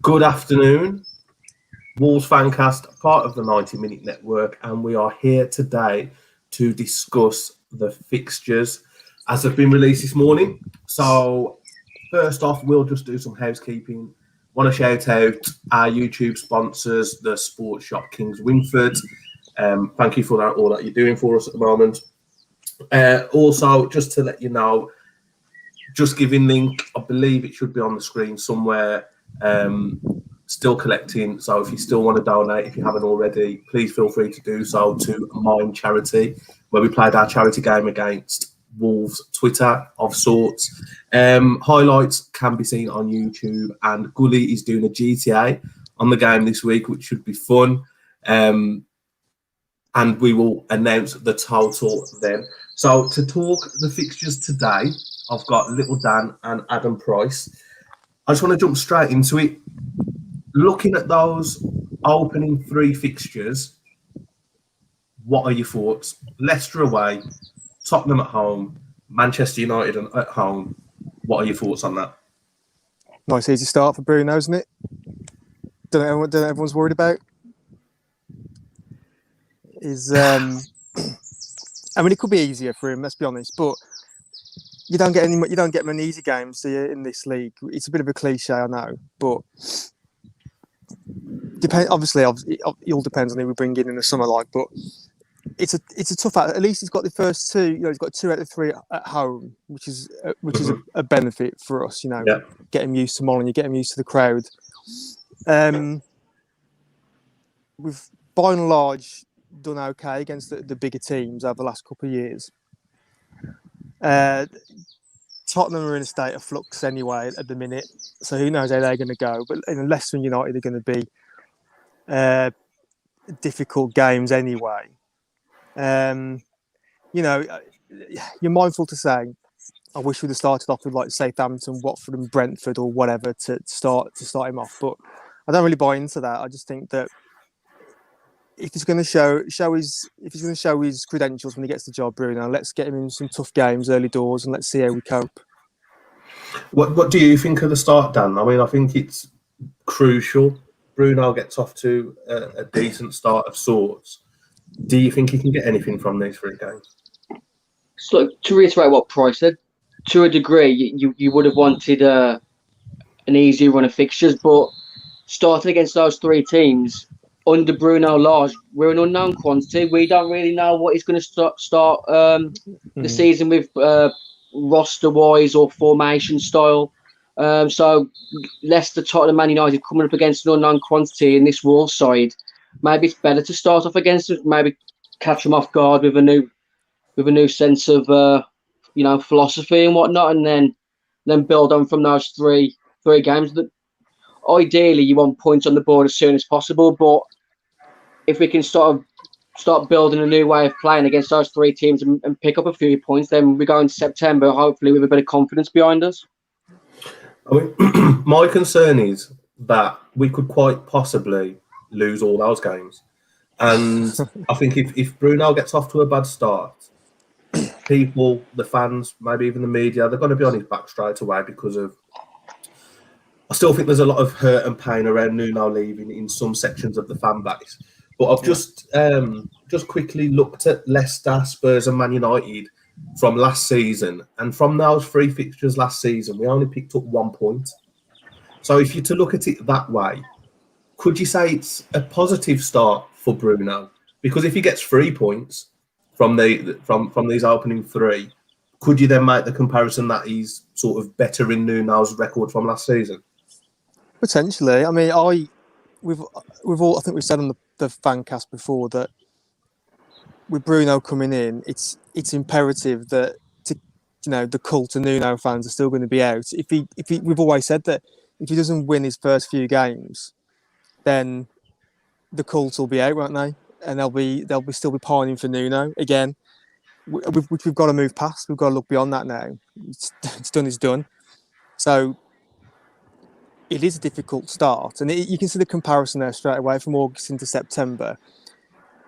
Good afternoon, Wolves Fancast, part of the 90-minute network, and we are here today to discuss the fixtures as they've been released this morning. So, first off, we'll just do some housekeeping. Want to shout out our YouTube sponsors, the Sports Shop Kings Winford. Thank you for that, all that you're doing for us at the moment. Also, just to let you know, Just Giving link, I believe it should be on the screen somewhere. Still collecting, so if you still want to donate, if you haven't already, please feel free to do so to Mind Charity, where we played our charity game against Wolves Twitter of sorts. Highlights can be seen on YouTube, and Gully is doing a GTA on the game this week, which should be fun. And we will announce the total then. So to talk the fixtures today, I've got Little Dan and Adam Price. I just want to jump straight into it. Looking at those opening three fixtures, what are your thoughts? Leicester away, Tottenham at home, Manchester United at home. What are your thoughts on that? Nice easy start for Bruno, isn't it? Don't know everyone's worried about. I mean, it could be easier for him. Let's be honest, but you don't get many easy games, do you, in this league? It's a bit of a cliche, I know, but obviously, it all depends on who we bring in the summer. But it's a tough. At least he's got the first two. You know, he's got 2 out of 3 at home, which is a benefit for us. You know, Get him used to Molyneux, get him used to the crowd. We've by and large done okay against the bigger teams over the last couple of years. Tottenham are in a state of flux anyway at the minute, so who knows how they're going to go. But Leicester and United are going to be difficult games anyway. You know, you're mindful to say, I wish we'd have started off with like Southampton, Watford, and Brentford or whatever to start him off. But I don't really buy into that. I just think that if he's going to show his credentials when he gets the job, Bruno, let's get him in some tough games early doors and let's see how we cope. What do you think of the start, Dan? I mean, I think it's crucial. Bruno gets off to a decent start of sorts. Do you think he can get anything from these 3 games? So, to reiterate what Price said, to a degree, you would have wanted an easy run of fixtures, but starting against those 3 teams under Bruno Lage, we're an unknown quantity. We don't really know what he's going to start the season with roster-wise or formation style. So Leicester, Tottenham, Man United coming up against an unknown quantity in this Wolves side. Maybe it's better to start off against it. Maybe catch them off guard with a new sense of philosophy and whatnot, and then build on from those three games. That ideally you want points on the board as soon as possible, but if we can start building a new way of playing against those 3 teams and pick up a few points, then we go into September hopefully with a bit of confidence behind us. I mean, my concern is that we could quite possibly lose all those games. And I think if Bruno gets off to a bad start, people, the fans, maybe even the media, they're going to be on his back straight away because of... I still think there's a lot of hurt and pain around Nuno leaving in some sections of the fan base. But I've just quickly looked at Leicester, Spurs and Man United from last season. And from those 3 fixtures last season, we only picked up 1 point. So if you're to look at it that way, could you say it's a positive start for Bruno? Because if he gets 3 points from these opening 3, could you then make the comparison that he's sort of better in Nuno's record from last season? Potentially. I mean, we've all, I think we've said on the Fancast before that with Bruno coming in, it's imperative that the cult of Nuno fans are still going to be out. If he we've always said that if he doesn't win his first few games, then the cult will be out, won't they? And they'll still be pining for Nuno again, which we've got to move past. We've got to look beyond that now. It's done. It's done. So it is a difficult start, and you can see the comparison there straight away from August into September.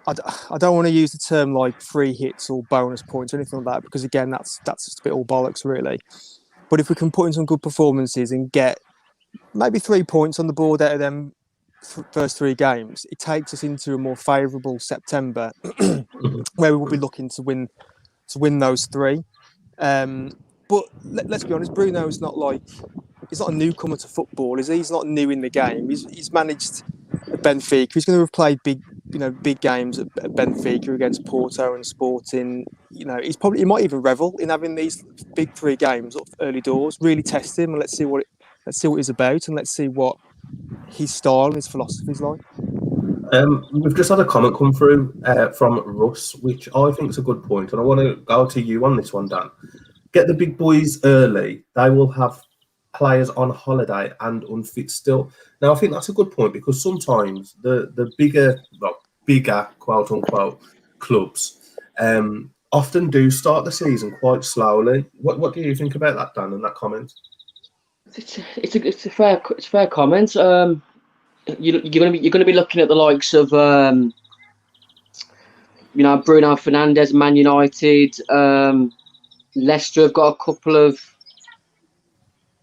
I don't want to use the term like free hits or bonus points or anything like that, because again, that's just a bit all bollocks, really. But if we can put in some good performances and get maybe 3 points on the board out of them first 3 games, it takes us into a more favourable September where we will be looking to win those 3. But let's be honest, Bruno's not like he's not a newcomer to football, is he? He's not new in the game. He's managed at Benfica. He's going to have played big games at Benfica against Porto and Sporting. He might even revel in having these big 3 games early doors. Really test him and let's see what he's about, and let's see what his style and his philosophy is like. We've just had a comment come through from Russ, which I think is a good point, and I want to go to you on this one, Dan. Get the big boys early; they will have players on holiday and unfit still. Now, I think that's a good point because sometimes the bigger quote unquote clubs often do start the season quite slowly. What do you think about that, Dan, and that comment? It's a fair comment. You're gonna be looking at the likes of Bruno Fernandes, Man United. Leicester have got a couple of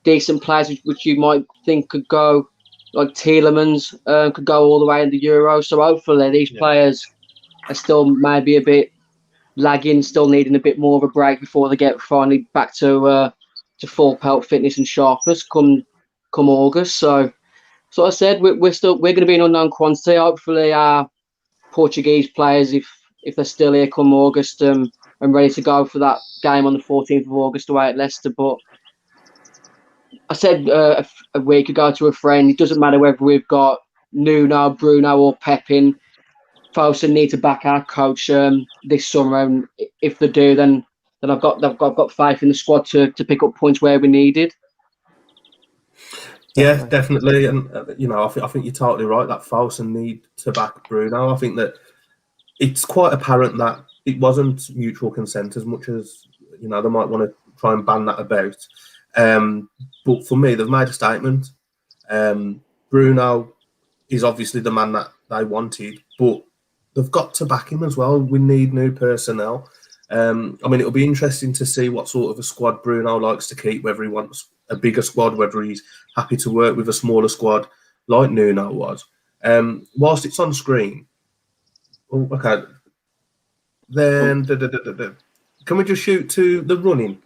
decent players which you might think could go, like Tielemans could go all the way in the Euro. So hopefully these players are still maybe a bit lagging, still needing a bit more of a break before they get finally back to full pelt fitness and sharpness come August. So I said we're going to be an unknown quantity. Hopefully our Portuguese players, if they're still here come August, and ready to go for that game on the 14th of August away at Leicester. But I said a week ago to a friend, it doesn't matter whether we've got Nuno, Bruno, or Pep in. Fosun need to back our coach this summer, and if they do, then I've got faith in the squad to pick up points where we needed. Yeah, definitely, and I think you're totally right that Fosun need to back Bruno. I think that it's quite apparent that it wasn't mutual consent as much as they might want to try and ban that about. But for me, they've made a statement. Bruno is obviously the man that they wanted, but they've got to back him as well. We need new personnel. It'll be interesting to see what sort of a squad Bruno likes to keep, whether he wants a bigger squad, whether he's happy to work with a smaller squad like Nuno was. Whilst it's on screen, okay, then can we just shoot to the running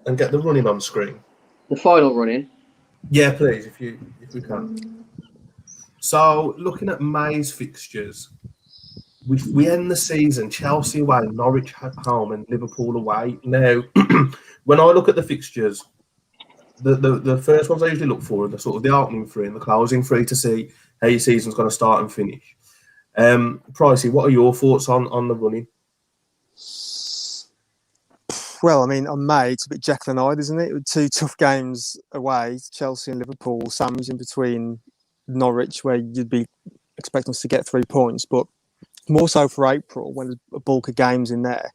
and get the running on screen? The final running? Yeah, please, if we can. So, looking at May's fixtures, we end the season Chelsea away, Norwich at home, and Liverpool away. Now, when I look at the fixtures, the first ones I usually look for are the sort of the opening 3 and the closing 3 to see how your season's going to start and finish. Pricey, what are your thoughts on the running? Well, on May, it's a bit Jekyll and Hyde, isn't it? 2 tough games away, Chelsea and Liverpool, sandwiched in between Norwich, where you'd be expecting us to get 3 points, but more so for April, when there's a bulk of games in there.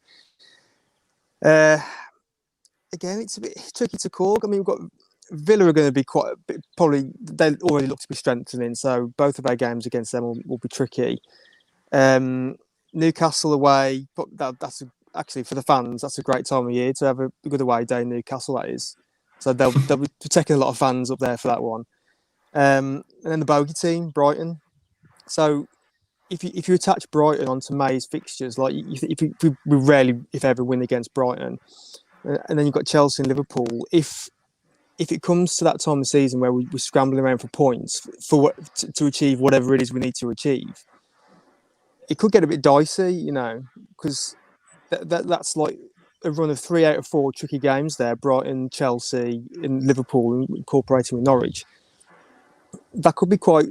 Again, it's a bit tricky to call. We've got Villa are going to be quite a bit, probably they already look to be strengthening, so both of our games against them will be tricky. Newcastle away, but actually for the fans, that's a great time of year to have a good away day in Newcastle, that is. So they'll be taking a lot of fans up there for that one. And then the bogey team, Brighton. So if you attach Brighton onto May's fixtures, like we rarely, if ever, win against Brighton, and then you've got Chelsea and Liverpool. If it comes to that time of the season where we're scrambling around for points to achieve whatever it is we need to achieve, it could get a bit dicey, because that's like a run of 3 out of 4 tricky games there: Brighton, Chelsea, and Liverpool, incorporating with Norwich. That could be quite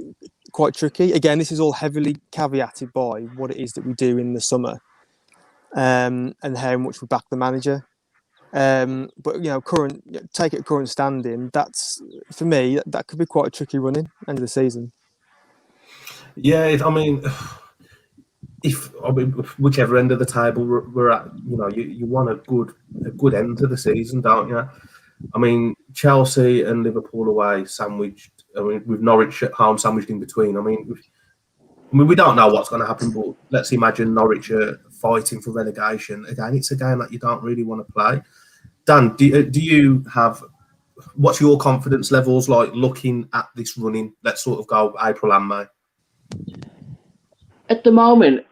tricky. Again, this is all heavily caveated by what it is that we do in the summer, and how much we back the manager. But take it at current standing. That's for me. That could be quite a tricky running end of the season. Yeah, whichever end of the table we're at, you want a good end to the season, don't you? Chelsea and Liverpool away sandwiched. With Norwich at home sandwiched in between. We don't know what's going to happen, but let's imagine Norwich are fighting for relegation. Again, it's a game that you don't really want to play. Dan, do you have, what's your confidence levels like looking at this running? Let's sort of go April and May. At the moment,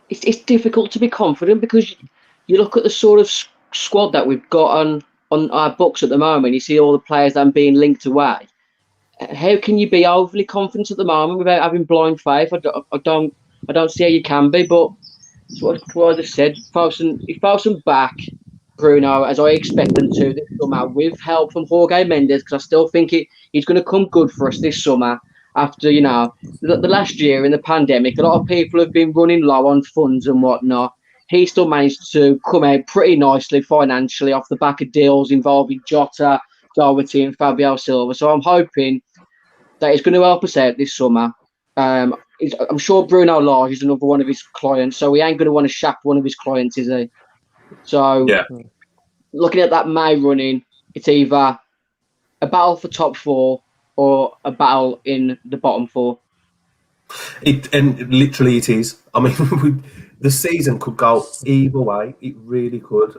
it's difficult to be confident because you look at the sort of squad that we've got on our books at the moment. You see all the players that are being linked away. How can you be overly confident at the moment without having blind faith? I don't see how you can be. But it's what I just said. If Fosun back Bruno as I expect them to this summer with help from Jorge Mendes, because I still think he's going to come good for us this summer. After the last year in the pandemic, a lot of people have been running low on funds and whatnot. He still managed to come out pretty nicely financially off the back of deals involving Jota, Doherty, and Fabio Silva. So I'm hoping that it's going to help us out this summer. I'm sure Bruno Lage is another one of his clients, so he ain't going to want to shack one of his clients, is he? So, Yeah. Looking at that May running, it's either a battle for top 4 or a battle in the bottom 4. And literally it is. I mean, the season could go either way. It really could.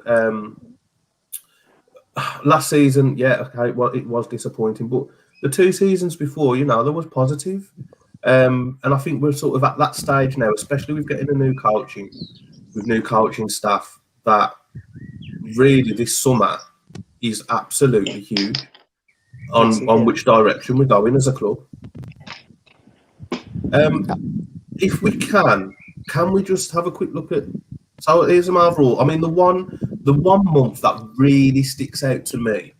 Last season, yeah, okay, well, it was disappointing, but the 2 seasons before, there was positive. And I think we're sort of at that stage now, especially with getting with new coaching staff, that really this summer is absolutely huge on which direction we're going as a club. If we can we just have a quick look at? So here's my overall. I mean, the one month that really sticks out to me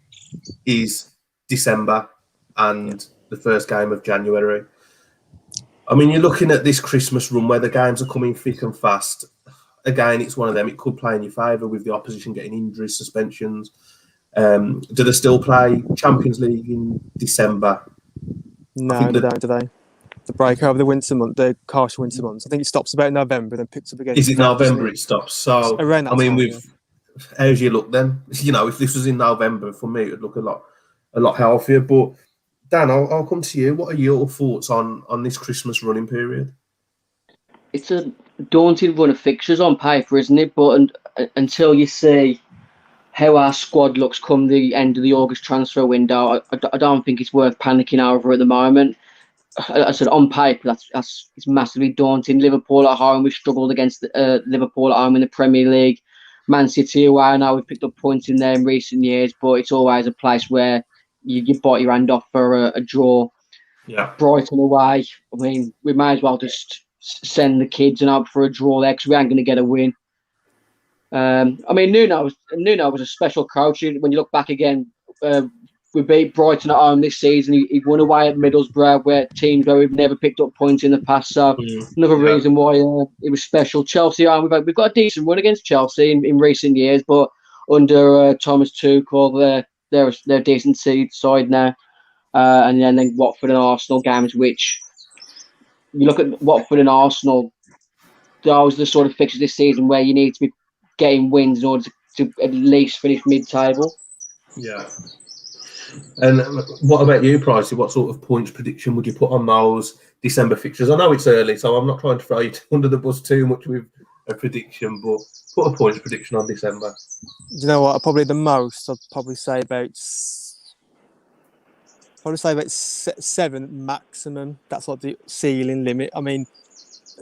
is December and the first game of January. I mean, you're looking at this Christmas run where the games are coming thick and fast. Again, it's one of them. It could play in your favour with the opposition getting injuries, suspensions. Do they still play Champions League in December? No, they don't, do they? The break over the winter month, the harsh winter months. I think it stops about November, then picks up again. Is it November it stops? So, around that time, how's you look then? If this was in November, for me, it'd look a lot healthier. But Dan, I'll come to you. What are your thoughts on this Christmas running period? It's a daunting run of fixtures on paper, isn't it? But until you see how our squad looks come the end of the August transfer window, I don't think it's worth panicking over at the moment. I said on paper, it's massively daunting. Liverpool at home, we've struggled against Liverpool at home in the Premier League. Man City away, I know we've picked up points in there in recent years, but it's always a place where you bite your hand off for a draw. Yeah. Brighton away, I mean, we may as well just send the kids and hope for a draw there because we ain't going to get a win. I mean, Nuno was a special coach. When you look back again, we beat Brighton at home this season. He won away at Middlesbrough, where we've never picked up points in the past. So another reason why it was special. Chelsea, we've got a decent run against Chelsea in recent years, but under Thomas Tuchel, they're a decent side now. And then Watford and Arsenal games, which you look at Watford and Arsenal, those are the sort of fixtures this season where you need to be getting wins in order to at least finish mid-table. Yeah. And what about you, Pricey? What sort of points prediction would you put on those December fixtures? I know it's early, so I'm not trying to throw you under the bus too much with a prediction, but put a points prediction on December. Do you know what? Probably the most, I'd probably say about 7 maximum. That's like the ceiling limit. I mean,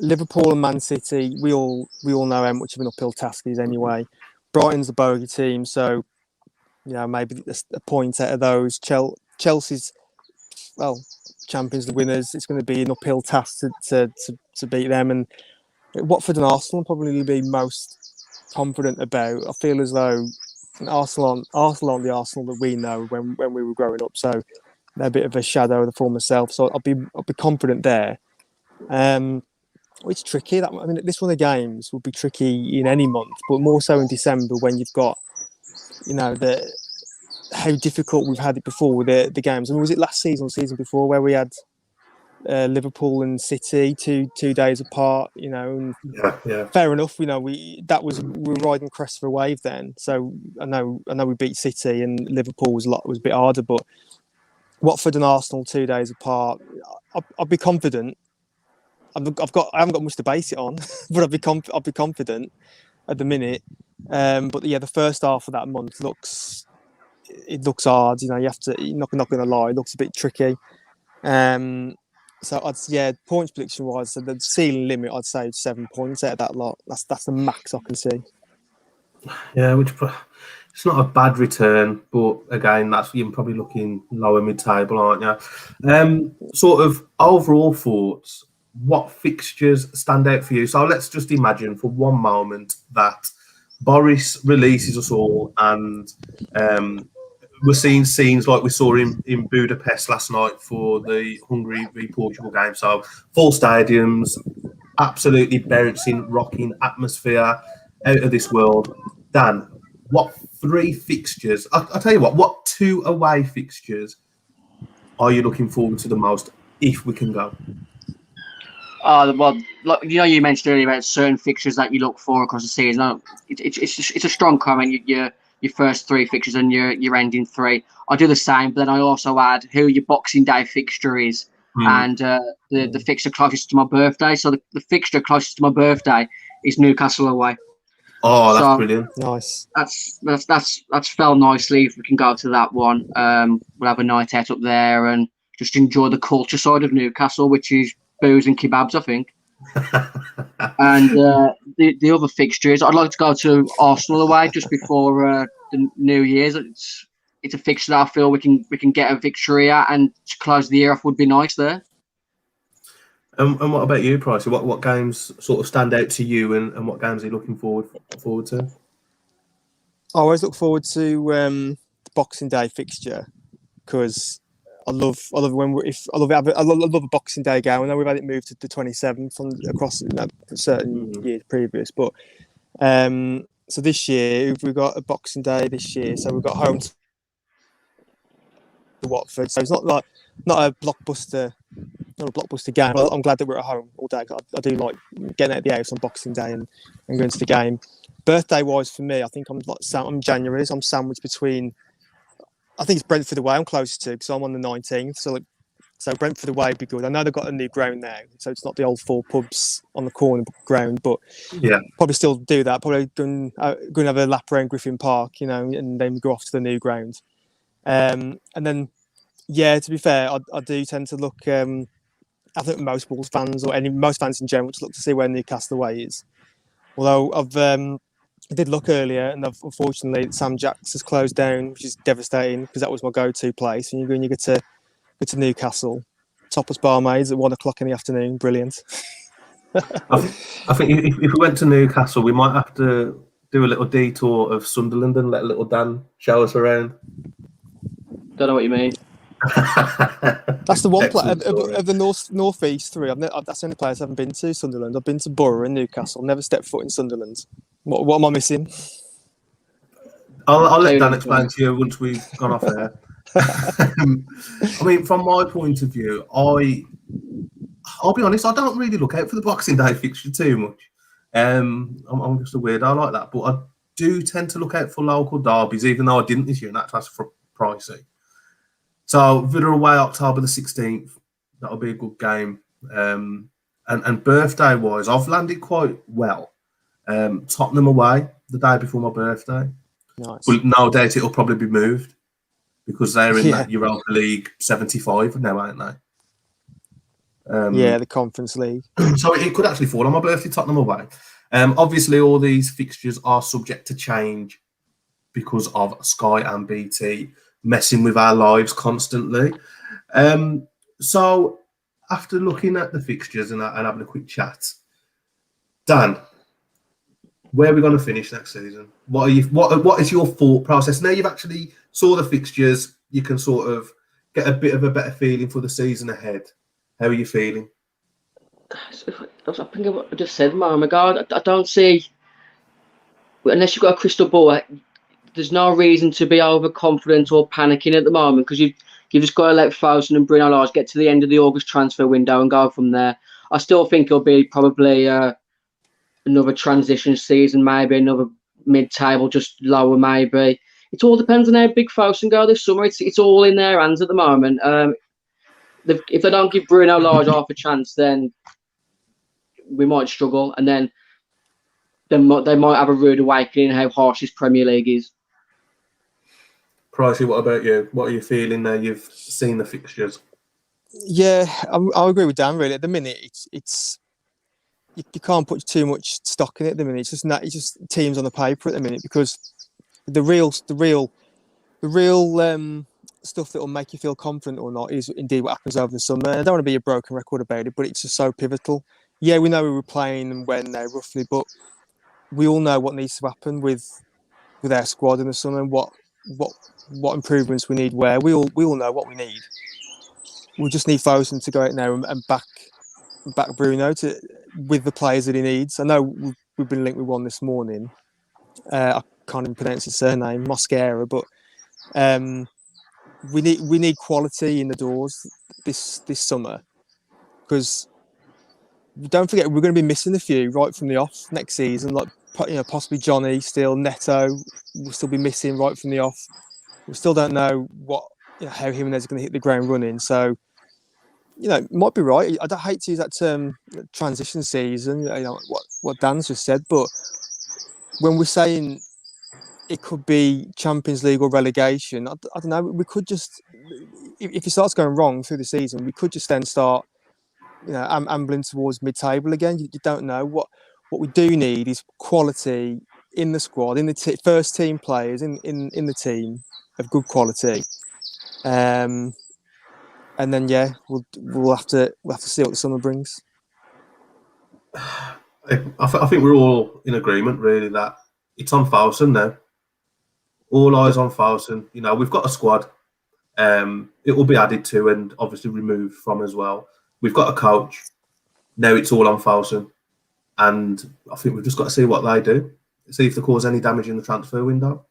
Liverpool and Man City, we all know how much of an uphill task it is anyway. Brighton's the bogey team, so maybe a point out of those. Chelsea's, Champions League winners. It's going to be an uphill task to beat them. And Watford and Arsenal probably be most confident about. I feel as though Arsenal aren't the Arsenal that we know when we were growing up. So they're a bit of a shadow of the former self. So I'll be confident there. It's tricky. This one of the games would be tricky in any month, but more so in December when you've got, how difficult we've had it before with the games. I mean, was it last season or season before where we had Liverpool and City two days apart? And fair enough. We were riding crest for a wave then. So I know we beat City and Liverpool was a bit harder, but Watford and Arsenal 2 days apart. I'll be confident. I haven't got much to base it on, but I'll be confident at the minute. But yeah, the first half of that month looks hard. You know, you're not going to lie, it looks a bit tricky. So points prediction wise, so the ceiling limit I'd say is 7 points out of that lot. That's the max I can see. Yeah, it's not a bad return, but again, that's you're probably looking lower mid-table, aren't you? Sort of overall thoughts. What fixtures stand out for you? So let's just imagine for one moment that Boris releases us all, and we're seeing scenes like we saw in Budapest last night for the Hungary v Portugal game. So full stadiums, absolutely bouncing, rocking atmosphere, out of this world. Dan, what 3 fixtures? I'll tell you what 2 away fixtures are you looking forward to the most if we can go? Well, like, you mentioned earlier about certain fixtures that you look for across the season. No, it's a strong comment. Your first 3 fixtures and your ending 3. I do the same, but then I also add who your Boxing Day fixture is and the fixture closest to my birthday. So the fixture closest to my birthday is Newcastle away. Oh, that's brilliant! Nice. That's fell nicely. If we can go to that one, we'll have a night out up there and just enjoy the culture side of Newcastle, which is booze and kebabs, I think. And the other fixtures, I'd like to go to Arsenal away just before the New Year's. It's a fixture that I feel we can get a victory at, and to close the year off would be nice there. And what about you, Pricey? What games sort of stand out to you, and what games are you looking forward to? I always look forward to the Boxing Day fixture because I love a Boxing Day game. I know we've had it moved to the 27th across certain years previous, but so this year we've got a Boxing Day this year, so we've got home to Watford. So it's not a blockbuster game. But I'm glad that we're at home all day. I do like getting out of the house on Boxing Day and going to the game. Birthday wise for me, I think I'm January. So I'm sandwiched between. I think it's Brentford away. I'm closest to because I'm on the 19th. So Brentford away would be good. I know they've got a new ground now, so it's not the old 4 pubs on the corner ground, but yeah, probably still do that. Probably going to have a lap around Griffin Park, and then go off to the new ground. And then, yeah, to be fair, I do tend to look. I think most Wolves fans most fans in general just look to see where Newcastle away is. Although I did look earlier, and unfortunately Sam Jack's has closed down, which is devastating because that was my go-to place. And you get to Newcastle, topless barmaids at 1 o'clock in the afternoon, brilliant. I think if we went to Newcastle, we might have to do a little detour of Sunderland and let little Dan show us around. Don't know what you mean. That's the one place of the northeast 3. That's the only place I haven't been to. Sunderland. I've been to Borough and Newcastle. Never stepped foot in Sunderland. What am I missing? I'll let Dan explain to you once we've gone off there. I mean, from my point of view, I'll be honest. I don't really look out for the Boxing Day fixture too much. I'm just a weirdo like that, but I do tend to look out for local derbies, even though I didn't this year, and that's pricey. So Villa away October the 16th. That'll be a good game. And birthday wise, I've landed quite well. Tottenham away the day before my birthday. Nice. But no doubt it'll probably be moved because they're in that Europa League 75 now, aren't they? The Conference League. So it could actually fall on my birthday, Tottenham away. Obviously, all these fixtures are subject to change because of Sky and BT messing with our lives constantly. So after looking at the fixtures and having a quick chat, Dan, where are we going to finish next season? What is your thought process? Now you've actually saw the fixtures, you can sort of get a bit of a better feeling for the season ahead. How are you feeling? I think I just said a moment ago. I don't see, unless you've got a crystal ball, there's no reason to be overconfident or panicking at the moment because you've just got to let Fosun and Bruno Lage get to the end of the August transfer window and go from there. I still think it'll be probably another transition season, maybe another mid-table, just lower maybe. It all depends on how big Fosun go this summer. It's all in their hands at the moment. If they don't give Bruno Lage half a chance, then we might struggle. And then they might have a rude awakening how harsh this Premier League is. Pricey, what about you? What are you feeling now you've seen the fixtures? Yeah, I agree with Dan. Really, at the minute, it's you can't put too much stock in it at the minute. It's just teams on the paper at the minute, because the real stuff that will make you feel confident or not is indeed what happens over the summer. And I don't want to be a broken record about it, but it's just so pivotal. Yeah, we know we were playing and when now roughly, but we all know what needs to happen with our squad in the summer and what improvements we need where. We all know what we need. We just need Fosun to go out now and back Bruno with the players that he needs. I know we've been linked with one this morning. I can't even pronounce his surname, Mosquera, but we need quality in the doors this summer, because don't forget we're going to be missing a few right from the off next season. Like possibly Johnny, still Neto will still be missing right from the off. We still don't know how Jimenez is going to hit the ground running. So might be right. I don't hate to use that term, transition season. What Dan's just said, but when we're saying it could be Champions League or relegation, I don't know. We could just, if it starts going wrong through the season, we could just then start, ambling towards mid-table again. You don't know. What we do need is quality in the squad, in the first team players in the team of good quality. And then we'll have to see what the summer brings. I think we're all in agreement, really, that it's on Fosun now. All eyes on Fosun. We've got a squad. It will be added to and obviously removed from as well. We've got a coach. Now it's all on Fosun. And I think we've just got to see what they do. See if they cause any damage in the transfer window.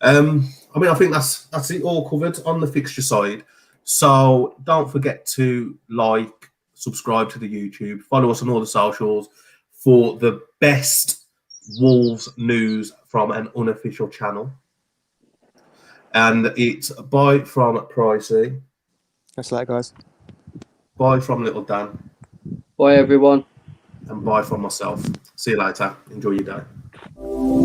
I think that's it all covered on the fixture side. So don't forget to subscribe to the YouTube, follow us on all the socials for the best Wolves news from an unofficial channel. And it's bye from Pricey. That's that, guys. Bye from Little Dan. Bye, everyone. And bye from myself. See you later. Enjoy your day.